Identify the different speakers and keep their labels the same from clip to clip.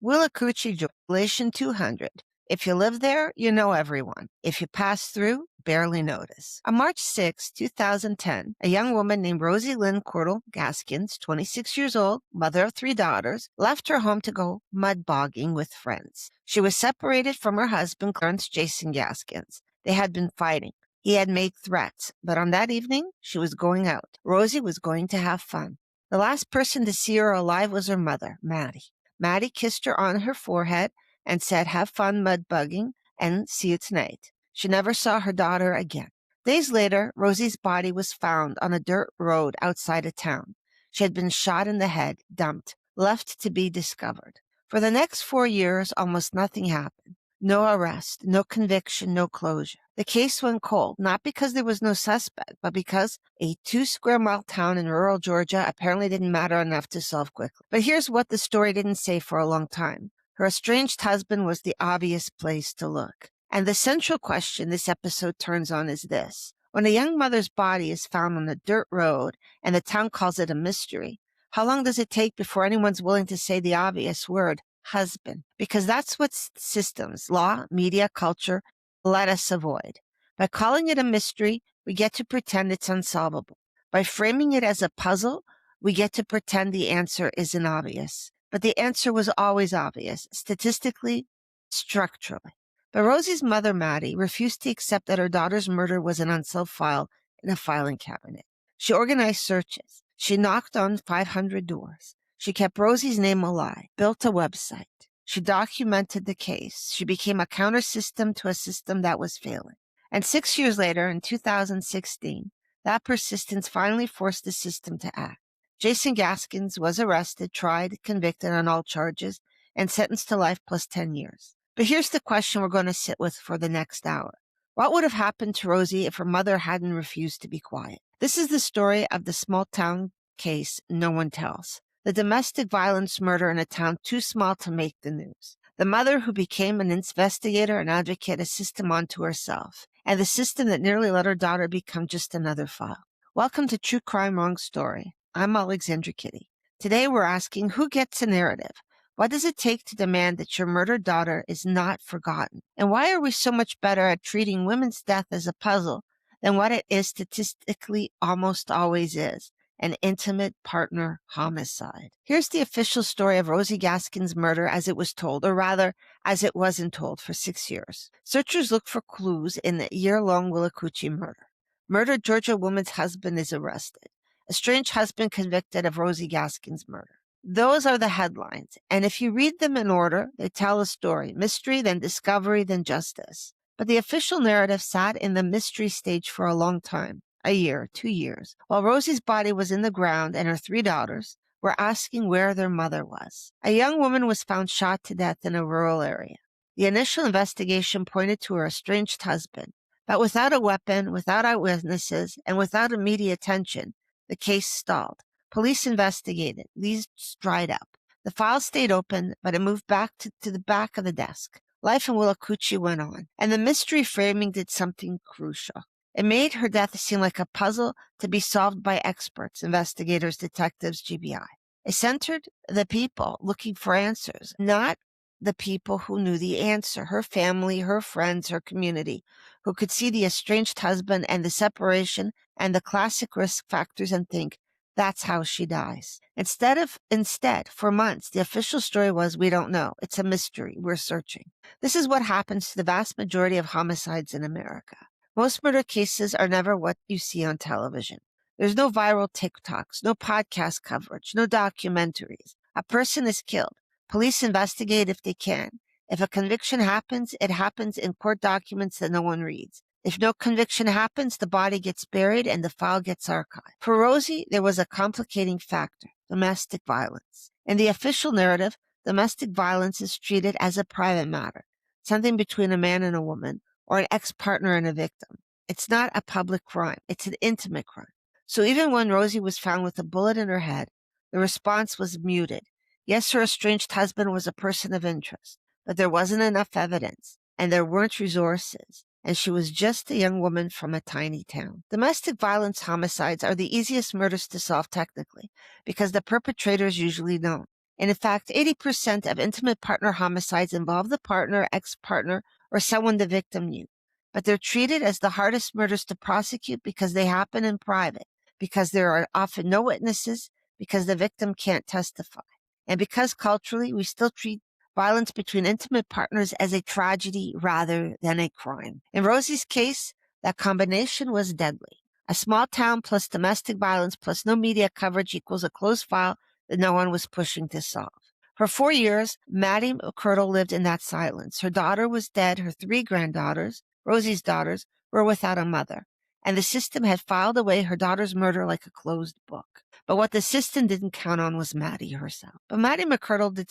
Speaker 1: Willacoochee, Relation 200. If you live there, you know everyone. If you pass through, barely notice. On March 6, 2010, a young woman named Rosie Lynn Courdle Gaskins, 26 years old, mother of 3 daughters, left her home to go mud bogging with friends. She was separated from her husband, Clarence Jason Gaskins. They had been fighting. He had made threats, but on that evening, she was going out. Rosie was going to have fun. The last person to see her alive was her mother, Mattie. Mattie kissed her on her forehead and said, "Have fun mud bugging and see you tonight." She never saw her daughter again. Days later, Rosie's body was found on a dirt road outside of town. She had been shot in the head, dumped, left to be discovered. For the next 4 years, almost nothing happened. No arrest, no conviction, no closure. The case went cold, not because there was no suspect, but because a 2-square-mile town in rural Georgia apparently didn't matter enough to solve quickly. But here's what the story didn't say for a long time. Her estranged husband was the obvious place to look. And the central question this episode turns on is this. When a young mother's body is found on a dirt road and the town calls it a mystery, how long does it take before anyone's willing to say the obvious word, husband? Because that's what systems, law, media, culture let us avoid. By calling it a mystery, we get to pretend it's unsolvable. By framing it as a puzzle, we get to pretend the answer isn't obvious. But the answer was always obvious, statistically, structurally. But Rosie's mother, Mattie, refused to accept that her daughter's murder was an unsolved file in a filing cabinet. She organized searches. She knocked on 500 doors. She kept Rosie's name alive, built a website. She documented the case. She became a counter system to a system that was failing. And 6 years later, in 2016, that persistence finally forced the system to act. Jason Gaskins was arrested, tried, convicted on all charges, and sentenced to life plus 10 years. But here's the question we're going to sit with for the next hour. What would have happened to Rosie if her mother hadn't refused to be quiet? This is the story of the small-town case no one tells. The domestic violence murder in a town too small to make the news. The mother who became an investigator, an advocate, a system unto herself. And the system that nearly let her daughter become just another file. Welcome to True Crime Wrong Story. I'm Alexandra Kitty. Today we're asking, who gets a narrative? What does it take to demand that your murdered daughter is not forgotten? And why are we so much better at treating women's death as a puzzle than what it is statistically almost always is? An intimate partner homicide. Here's the official story of Rosie Gaskins' murder as it was told, or rather, as it wasn't told for 6 years. Searchers look for clues in the year-long Willacoochee murder. Murdered Georgia woman's husband is arrested. Estranged husband convicted of Rosie Gaskins' murder. Those are the headlines, and if you read them in order, they tell a story. Mystery, then discovery, then justice. But the official narrative sat in the mystery stage for a long time. A year, 2 years, while Rosie's body was in the ground and her 3 daughters were asking where their mother was. A young woman was found shot to death in a rural area. The initial investigation pointed to her estranged husband, but without a weapon, without eyewitnesses, and without immediate attention, the case stalled. Police investigated. Leads dried up. The file stayed open, but it moved back to the back of the desk. Life in Willacoochee went on, and the mystery framing did something crucial. It made her death seem like a puzzle to be solved by experts, investigators, detectives, GBI. It centered the people looking for answers, not the people who knew the answer, her family, her friends, her community, who could see the estranged husband and the separation and the classic risk factors and think, that's how she dies. Instead, for months, the official story was, we don't know. It's a mystery. We're searching. This is what happens to the vast majority of homicides in America. Most murder cases are never what you see on television. There's no viral TikToks, no podcast coverage, no documentaries. A person is killed. Police investigate if they can. If a conviction happens, it happens in court documents that no one reads. If no conviction happens, the body gets buried and the file gets archived. For Rosie, there was a complicating factor, domestic violence. In the official narrative, domestic violence is treated as a private matter, something between a man and a woman, or an ex-partner and a victim. It's not a public crime. It's an intimate crime. So even when Rosie was found with a bullet in her head, the response was muted. Yes, her estranged husband was a person of interest, but there wasn't enough evidence, and there weren't resources, and she was just a young woman from a tiny town. Domestic violence homicides are the easiest murders to solve technically, because the perpetrator is usually known. And in fact, 80% of intimate partner homicides involve the partner, ex-partner, or someone the victim knew. But they're treated as the hardest murders to prosecute because they happen in private, because there are often no witnesses, because the victim can't testify, and because culturally we still treat violence between intimate partners as a tragedy rather than a crime. In Rosie's case, that combination was deadly. A small town plus domestic violence plus no media coverage equals a closed file that no one was pushing to solve. For 4 years, Mattie Courdle lived in that silence. Her daughter was dead. Her 3 granddaughters, Rosie's daughters, were without a mother. And the system had filed away her daughter's murder like a closed book. But what the system didn't count on was Mattie herself. But Mattie Courdle did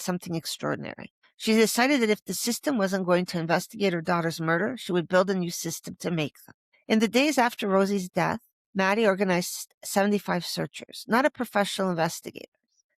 Speaker 1: something extraordinary. She decided that if the system wasn't going to investigate her daughter's murder, she would build a new system to make them. In the days after Rosie's death, Mattie organized 75 searchers, not a professional investigators,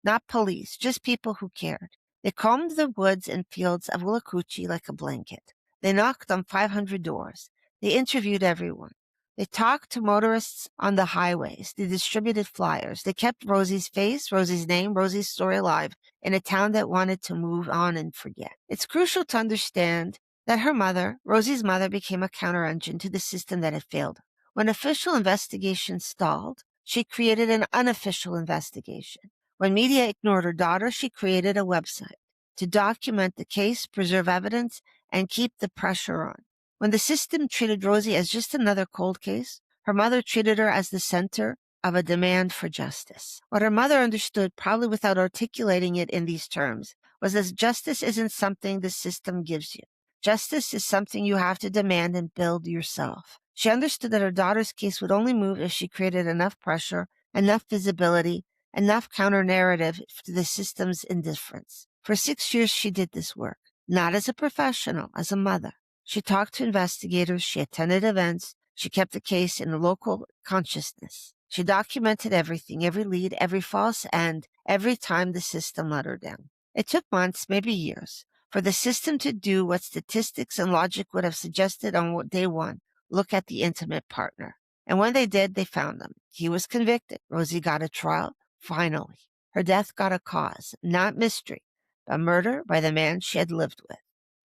Speaker 1: not police, just people who cared. They combed the woods and fields of Willacoochee like a blanket. They knocked on 500 doors. They interviewed everyone. They talked to motorists on the highways. They distributed flyers. They kept Rosie's face, Rosie's name, Rosie's story alive in a town that wanted to move on and forget. It's crucial to understand that her mother, Rosie's mother, became a counter-engine to the system that had failed her. When official investigations stalled, she created an unofficial investigation. When media ignored her daughter, she created a website to document the case, preserve evidence, and keep the pressure on. When the system treated Rosie as just another cold case, her mother treated her as the center of a demand for justice. What her mother understood, probably without articulating it in these terms, was that justice isn't something the system gives you. Justice is something you have to demand and build yourself. She understood that her daughter's case would only move if she created enough pressure, enough visibility, enough counter-narrative to the system's indifference. For 6 years, she did this work, not as a professional, as a mother. She talked to investigators, she attended events, she kept the case in the local consciousness. She documented everything, every lead, every false end, every time the system let her down. It took months, maybe years, for the system to do what statistics and logic would have suggested on day one, look at the intimate partner. And when they did, they found him. He was convicted. Rosie got a trial, finally. Her death got a cause, not mystery, but murder by the man she had lived with.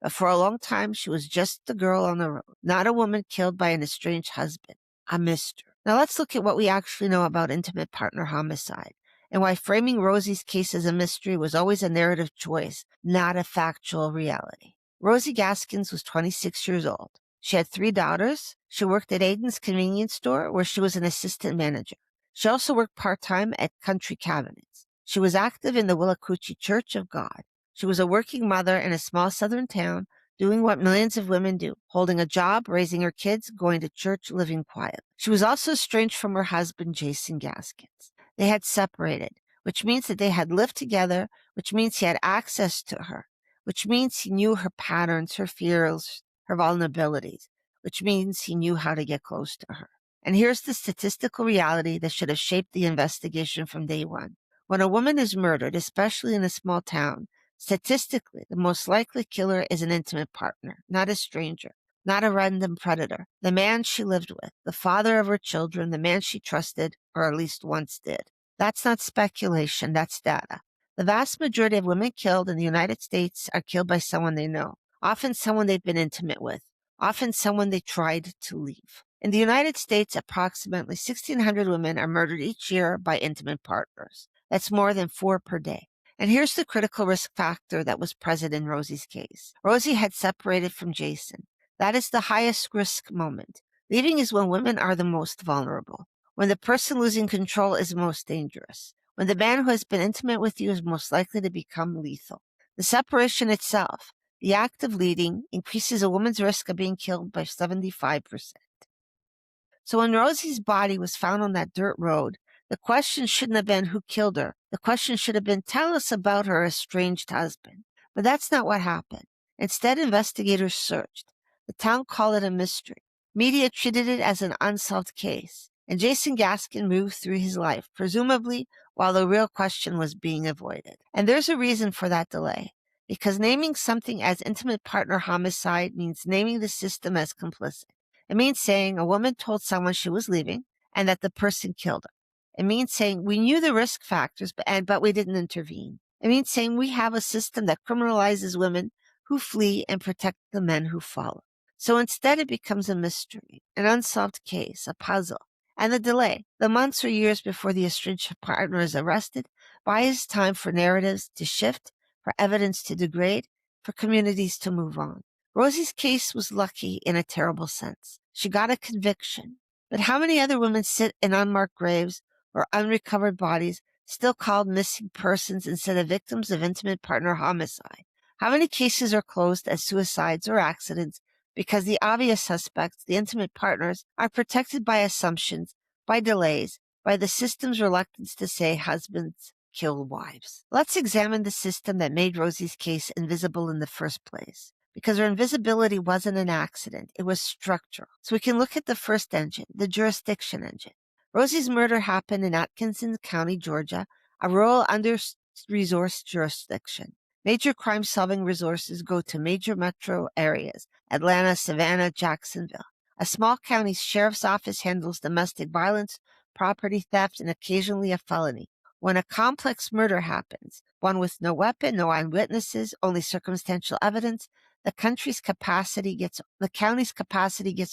Speaker 1: But for a long time, she was just the girl on the road, not a woman killed by an estranged husband, a mystery. Now let's look at what we actually know about intimate partner homicide and why framing Rosie's case as a mystery was always a narrative choice, not a factual reality. Rosie Gaskins was 26 years old. She had 3 daughters. She worked at Aiden's convenience store where she was an assistant manager. She also worked part-time at Country Cabinets. She was active in the Willacoochee Church of God. She was a working mother in a small southern town, doing what millions of women do, holding a job, raising her kids, going to church, living quiet. She was also estranged from her husband, Jason Gaskins. They had separated, which means that they had lived together, which means he had access to her, which means he knew her patterns, her fears, her vulnerabilities, which means he knew how to get close to her. And here's the statistical reality that should have shaped the investigation from day one. When a woman is murdered, especially in a small town, statistically, the most likely killer is an intimate partner, not a stranger, not a random predator, the man she lived with, the father of her children, the man she trusted, or at least once did. That's not speculation, that's data. The vast majority of women killed in the United States are killed by someone they know, often someone they've been intimate with, often someone they tried to leave. In the United States, approximately 1,600 women are murdered each year by intimate partners. That's more than 4 per day. And here's the critical risk factor that was present in Rosie's case. Rosie had separated from Jason. That is the highest risk moment. Leaving is when women are the most vulnerable, when the person losing control is most dangerous, when the man who has been intimate with you is most likely to become lethal. The separation itself, the act of leaving, increases a woman's risk of being killed by 75%. So when Rosie's body was found on that dirt road, the question shouldn't have been who killed her. The question should have been, tell us about her estranged husband. But that's not what happened. Instead, investigators searched. The town called it a mystery. Media treated it as an unsolved case. And Jason Gaskin moved through his life, presumably while the real question was being avoided. And there's a reason for that delay. Because naming something as intimate partner homicide means naming the system as complicit. It means saying a woman told someone she was leaving and that the person killed her. It means saying we knew the risk factors, but we didn't intervene. It means saying we have a system that criminalizes women who flee and protect the men who follow. So instead, it becomes a mystery, an unsolved case, a puzzle. And the delay, the months or years before the estranged partner is arrested, buys time for narratives to shift, for evidence to degrade, for communities to move on. Rosie's case was lucky in a terrible sense. She got a conviction. But how many other women sit in unmarked graves or unrecovered bodies, still called missing persons instead of victims of intimate partner homicide? How many cases are closed as suicides or accidents because the obvious suspects, the intimate partners, are protected by assumptions, by delays, by the system's reluctance to say husbands kill wives? Let's examine the system that made Rosie's case invisible in the first place, because her invisibility wasn't an accident, it was structural. So we can look at the first engine, the jurisdiction engine. Rosie's murder happened in Atkinson County, Georgia, a rural under-resourced jurisdiction. Major crime-solving resources go to major metro areas, Atlanta, Savannah, Jacksonville. A small county sheriff's office handles domestic violence, property theft, and occasionally a felony. When a complex murder happens, one with no weapon, no eyewitnesses, only circumstantial evidence, the county's capacity gets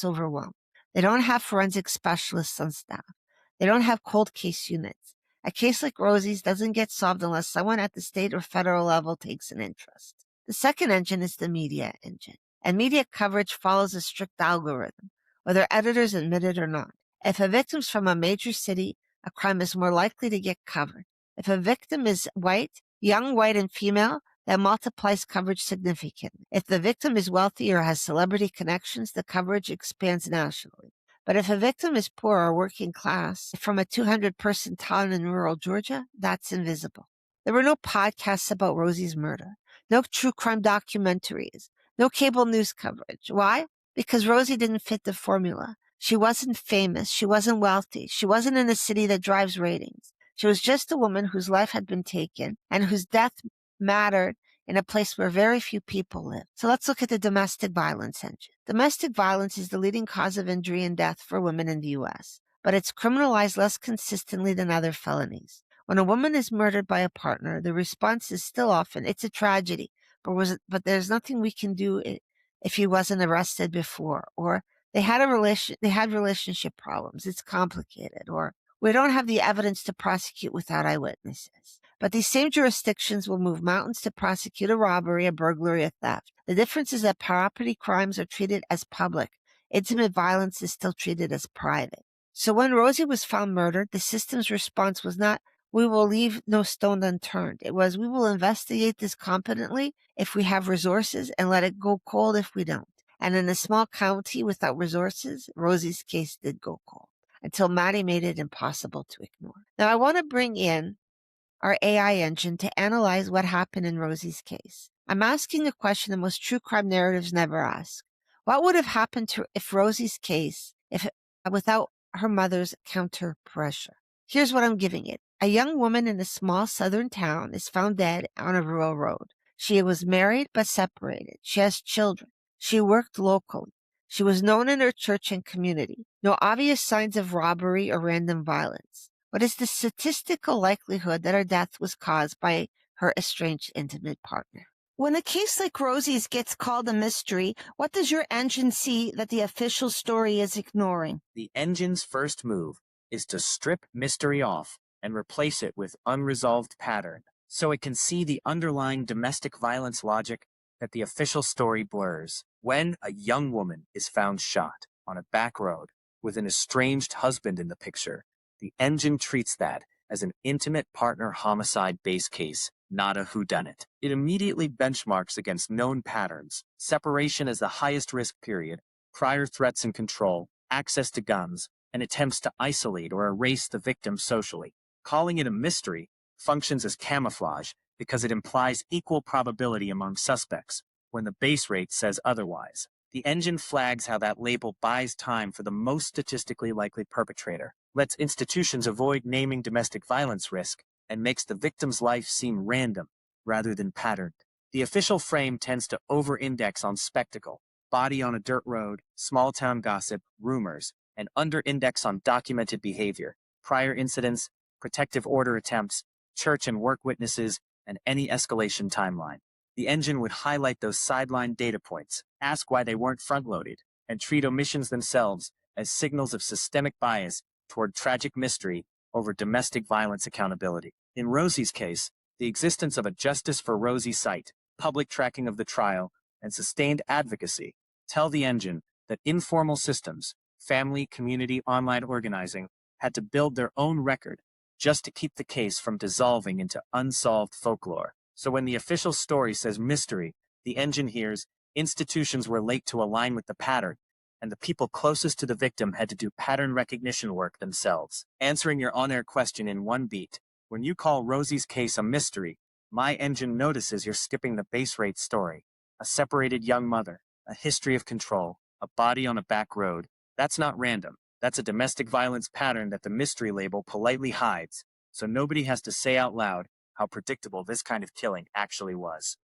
Speaker 1: overwhelmed. They don't have forensic specialists on staff. They don't have cold case units. A case like Rosie's doesn't get solved unless someone at the state or federal level takes an interest. The second engine is the media engine, and media coverage follows a strict algorithm, whether editors admit it or not. If a victim's from a major city, a crime is more likely to get covered. If a victim is white, young, white, and female, that multiplies coverage significantly. If the victim is wealthy or has celebrity connections, the coverage expands nationally. But if a victim is poor or working class from a 200-person town in rural Georgia, that's invisible. There were no podcasts about Rosie's murder, no true crime documentaries, no cable news coverage. Why? Because Rosie didn't fit the formula. She wasn't famous. She wasn't wealthy. She wasn't in a city that drives ratings. She was just a woman whose life had been taken and whose death mattered in a place where very few people live. So let's look at the domestic violence engine. Domestic violence is the leading cause of injury and death for women in the U.S., but it's criminalized less consistently than other felonies. When a woman is murdered by a partner, the response is still often, it's a tragedy, but there's nothing we can do if he wasn't arrested before, or they had relationship problems, it's complicated, or we don't have the evidence to prosecute without eyewitnesses. But these same jurisdictions will move mountains to prosecute a robbery, a burglary, a theft. The difference is that property crimes are treated as public. Intimate violence is still treated as private. So when Rosie was found murdered, the system's response was not, we will leave no stone unturned. It was, we will investigate this competently if we have resources and let it go cold if we don't. And in a small county without resources, Rosie's case did go cold until Mattie made it impossible to ignore. Now, I want to bring in our AI engine to analyze what happened in Rosie's case. I'm asking a question that most true crime narratives never ask. What would have happened to if Rosie's case without her mother's counter pressure? Here's what I'm giving it. A young woman in a small southern town is found dead on a rural road. She was married but separated. She has children. She worked locally. She was known in her church and community. No obvious signs of robbery or random violence. What is the statistical likelihood that her death was caused by her estranged intimate partner? When a case like Rosie's gets called a mystery, what does your engine see that the official story is ignoring?
Speaker 2: The engine's first move is to strip mystery off and replace it with unresolved pattern, so it can see the underlying domestic violence logic that the official story blurs. When a young woman is found shot on a back road with an estranged husband in the picture, the engine treats that as an intimate partner homicide base case, not a whodunit. It immediately benchmarks against known patterns, separation as the highest risk period, prior threats and control, access to guns, and attempts to isolate or erase the victim socially. Calling it a mystery functions as camouflage because it implies equal probability among suspects when the base rate says otherwise. The engine flags how that label buys time for the most statistically likely perpetrator, lets institutions avoid naming domestic violence risk, and makes the victim's life seem random rather than patterned. The official frame tends to over-index on spectacle, body on a dirt road, small-town gossip, rumors, and under-index on documented behavior. prior incidents, protective order attempts, church and work witnesses, and any escalation timeline. The engine would highlight those sideline data points, ask why they weren't front-loaded, and treat omissions themselves as signals of systemic bias toward tragic mystery over domestic violence accountability. In Rosie's case, the existence of a Justice for Rosie site, public tracking of the trial, and sustained advocacy tell the engine that informal systems, family, community, online organizing, had to build their own record just to keep the case from dissolving into unsolved folklore. So when the official story says mystery, the engine hears institutions were late to align with the pattern, and the people closest to the victim had to do pattern recognition work themselves. Answering your on-air question in one beat, when you call Rosie's case a mystery, my engine notices you're skipping the base rate story. A separated young mother, a history of control, a body on a back road. That's not random. That's a domestic violence pattern that the mystery label politely hides, so nobody has to say out loud how predictable this kind of killing actually was.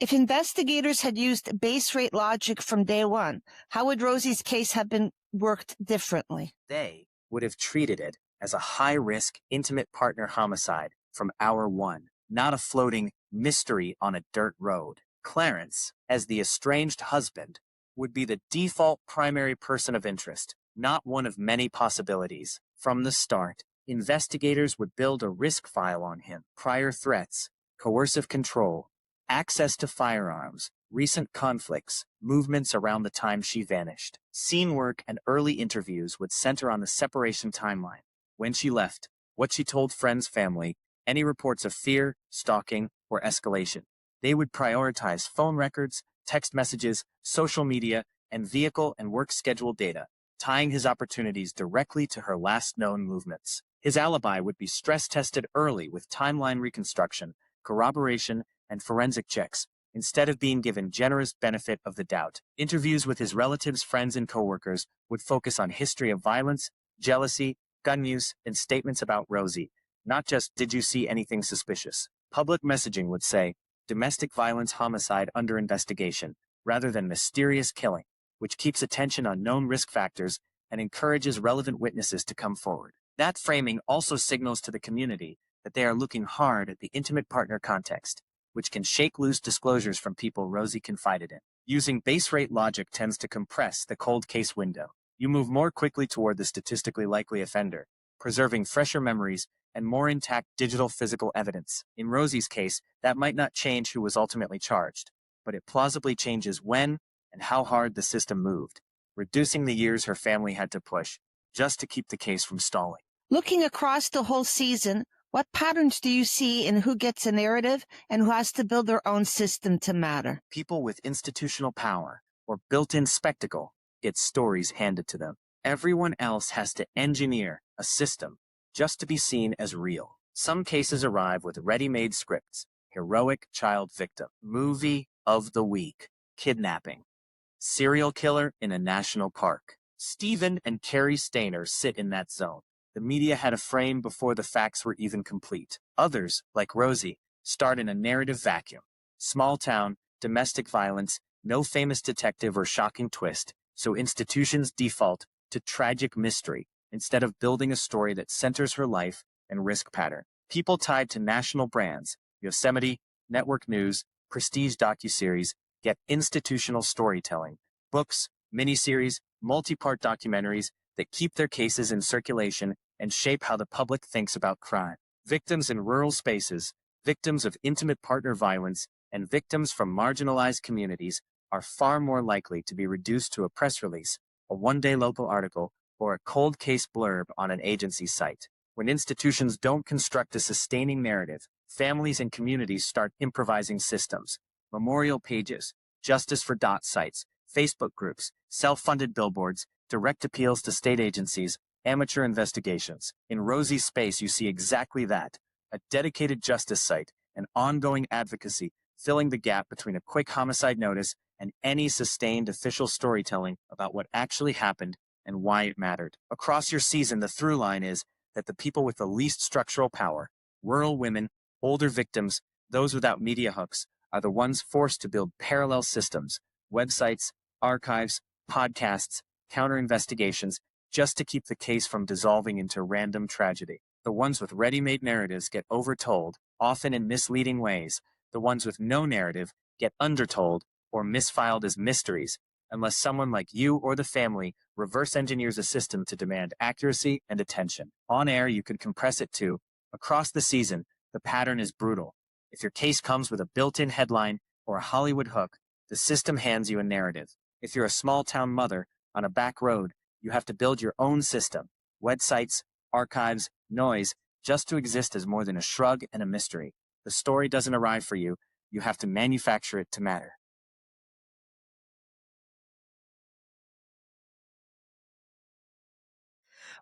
Speaker 1: If investigators had used base rate logic from day one, how would Rosie's case have been worked differently?
Speaker 2: They would have treated it as a high-risk, intimate partner homicide from hour one, not a floating mystery on a dirt road. Clarence, as the estranged husband, would be the default primary person of interest, not one of many possibilities. From the start, investigators would build a risk file on him: prior threats, coercive control, access to firearms, recent conflicts, movements around the time she vanished. Scene work and early interviews would center on the separation timeline: when she left, what she told friends, family, any reports of fear, stalking, or escalation. They would prioritize phone records, text messages, social media, and vehicle and work schedule data, tying his opportunities directly to her last known movements. His alibi would be stress-tested early with timeline reconstruction, corroboration, and forensic checks, instead of being given generous benefit of the doubt. Interviews with his relatives, friends, and coworkers would focus on history of violence, jealousy, gun use, and statements about Rosie, not just "did you see anything suspicious?" Public messaging would say domestic violence homicide under investigation, rather than mysterious killing, which keeps attention on known risk factors and encourages relevant witnesses to come forward. That framing also signals to the community that they are looking hard at the intimate partner context, which can shake loose disclosures from people Rosie confided in. Using base rate logic tends to compress the cold case window. You move more quickly toward the statistically likely offender, preserving fresher memories and more intact digital physical evidence. In Rosie's case, that might not change who was ultimately charged, but it plausibly changes when and how hard the system moved, reducing the years her family had to push just to keep the case from stalling.
Speaker 1: Looking across the whole season, what patterns do you see in who gets a narrative and who has to build their own system to matter?
Speaker 2: People with institutional power or built-in spectacle get stories handed to them. Everyone else has to engineer a system just to be seen as real. Some cases arrive with ready-made scripts: heroic child victim, movie of the week, kidnapping, serial killer in a national park. Stephen and Carrie Stainer sit in that zone. The media had a frame before the facts were even complete. Others, like Rosie, start in a narrative vacuum. Small town, domestic violence, no famous detective or shocking twist, so institutions default to tragic mystery instead of building a story that centers her life and risk pattern. People tied to national brands, Yosemite, network news, prestige docuseries, get institutional storytelling, books, miniseries, multi-part documentaries that keep their cases in circulation and shape how the public thinks about crime. Victims in rural spaces, victims of intimate partner violence, and victims from marginalized communities are far more likely to be reduced to a press release, a one-day local article, or a cold case blurb on an agency site. When institutions don't construct a sustaining narrative, families and communities start improvising systems: memorial pages, justice for dot sites, Facebook groups, self-funded billboards, direct appeals to state agencies, amateur investigations. In Rosie's space, you see exactly that: a dedicated justice site, an ongoing advocacy, filling the gap between a quick homicide notice and any sustained official storytelling about what actually happened and why it mattered. Across your season, the through line is that the people with the least structural power, rural women, older victims, those without media hooks, are the ones forced to build parallel systems: websites, archives, podcasts, counter investigations, just to keep the case from dissolving into random tragedy. The ones with ready-made narratives get overtold, often in misleading ways. The ones with no narrative get undertold or misfiled as mysteries, unless someone like you or the family reverse engineers a system to demand accuracy and attention. On air, you could compress it too. Across the season, the pattern is brutal. If your case comes with a built-in headline or a Hollywood hook, the system hands you a narrative. If you're a small-town mother on a back road, you have to build your own system. Websites, archives, noise, just to exist as more than a shrug and a mystery. The story doesn't arrive for you. You have to manufacture it to matter.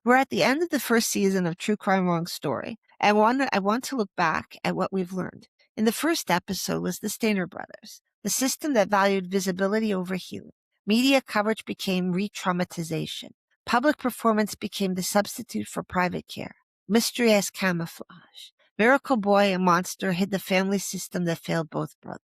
Speaker 1: We're at the end of the first season of True Crime Wrong Story, and I want to look back at what we've learned. In the first episode was the Stainer brothers, the system that valued visibility over healing. Media coverage became re-traumatization. Public performance became the substitute for private care. Mystery as camouflage. Miracle Boy and Monster hid the family system that failed both brothers.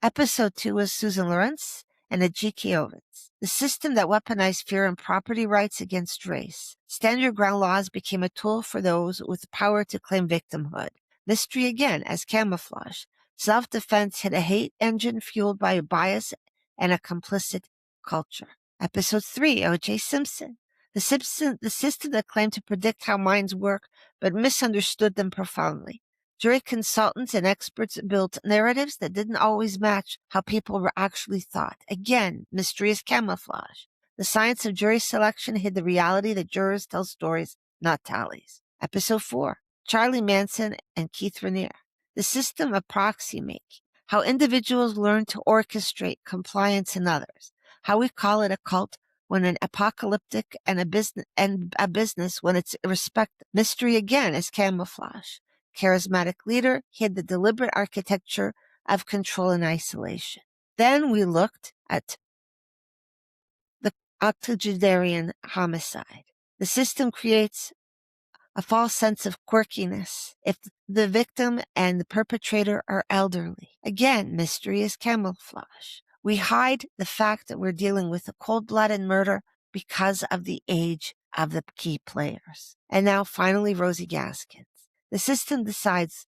Speaker 1: Episode 2 was Susan Lawrence and Ajiki Ovitz, the system that weaponized fear and property rights against race. Stand your ground laws became a tool for those with power to claim victimhood. Mystery again as camouflage. Self-defense hit a hate engine fueled by a bias and a complicit culture. Episode 3, O.J. Simpson. The system that claimed to predict how minds work but misunderstood them profoundly. Jury consultants and experts built narratives that didn't always match how people actually thought. Again, mystery is camouflage. The science of jury selection hid the reality that jurors tell stories, not tallies. Episode 4, Charlie Manson and Keith Raniere. The system of proxy making. How individuals learn to orchestrate compliance in others. How we call it a cult when an apocalyptic and a business when it's irrespective. Mystery again is camouflage. Charismatic leader hid the deliberate architecture of control and isolation. Then we looked at the octogenarian homicide. The system creates a false sense of quirkiness if the victim and the perpetrator are elderly. Again, mystery is camouflage. We hide the fact that we're dealing with a cold-blooded murder because of the age of the key players. And now finally, Rosie Gaskins. The system decides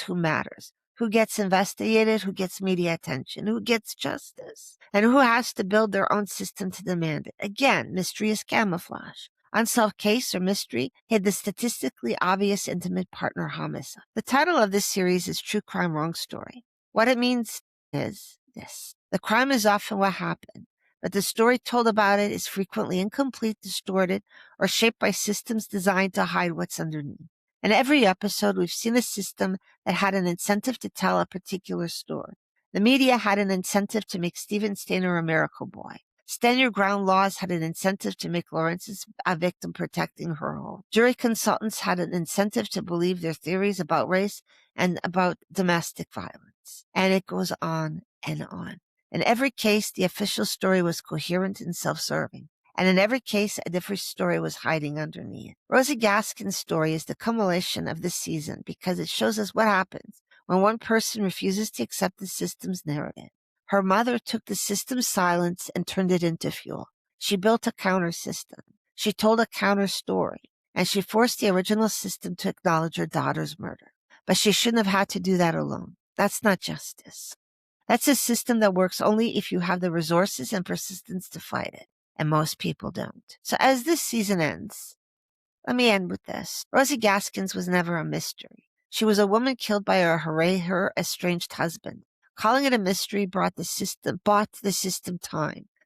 Speaker 1: who matters, who gets investigated, who gets media attention, who gets justice, and who has to build their own system to demand it. Again, mystery is camouflage. Unsolved case or mystery hid the statistically obvious intimate partner homicide. The title of this series is True Crime Wrong Story. What it means is this. The crime is often what happened, but the story told about it is frequently incomplete, distorted, or shaped by systems designed to hide what's underneath. In every episode, we've seen a system that had an incentive to tell a particular story. The media had an incentive to make Stephen Stainer a miracle boy. Stand Your Ground laws had an incentive to make Lawrence a victim protecting her home. Jury consultants had an incentive to believe their theories about race and about domestic violence. And it goes on and on. In every case, the official story was coherent and self-serving. And in every case, a different story was hiding underneath. Rosie Gaskins' story is the culmination of this season because it shows us what happens when one person refuses to accept the system's narrative. Her mother took the system's silence and turned it into fuel. She built a counter system. She told a counter story, and she forced the original system to acknowledge her daughter's murder. But she shouldn't have had to do that alone. That's not justice. That's a system that works only if you have the resources and persistence to fight it. And most people don't. So as this season ends, let me end with this. Rosie Gaskins was never a mystery. She was a woman killed by her estranged husband. Calling it a mystery bought the system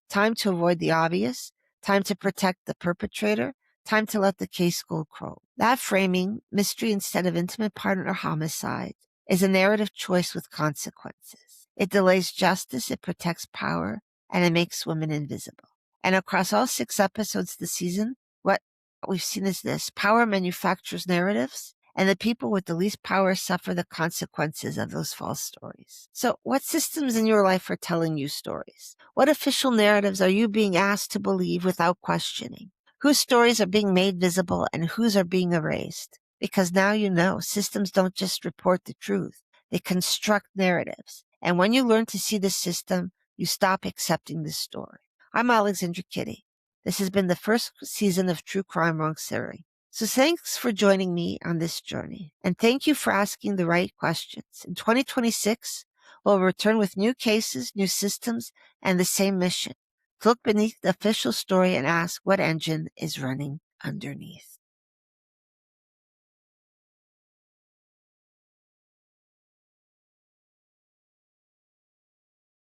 Speaker 1: time to avoid the obvious, time to protect the perpetrator, time to let the case go cold. That framing, mystery instead of intimate partner homicide, is a narrative choice with consequences. It delays justice, it protects power, and it makes women invisible. And across all 6 episodes this season, what we've seen is this. Power manufactures narratives, and the people with the least power suffer the consequences of those false stories. So what systems in your life are telling you stories? What official narratives are you being asked to believe without questioning? Whose stories are being made visible and whose are being erased? Because now you know systems don't just report the truth. They construct narratives. And when you learn to see the system, you stop accepting the story. I'm Alexandra Kitty. This has been the first season of True Crime Wrong Theory. So thanks for joining me on this journey. And thank you for asking the right questions. In 2026, we'll return with new cases, new systems, and the same mission. To look beneath the official story and ask what engine is running underneath.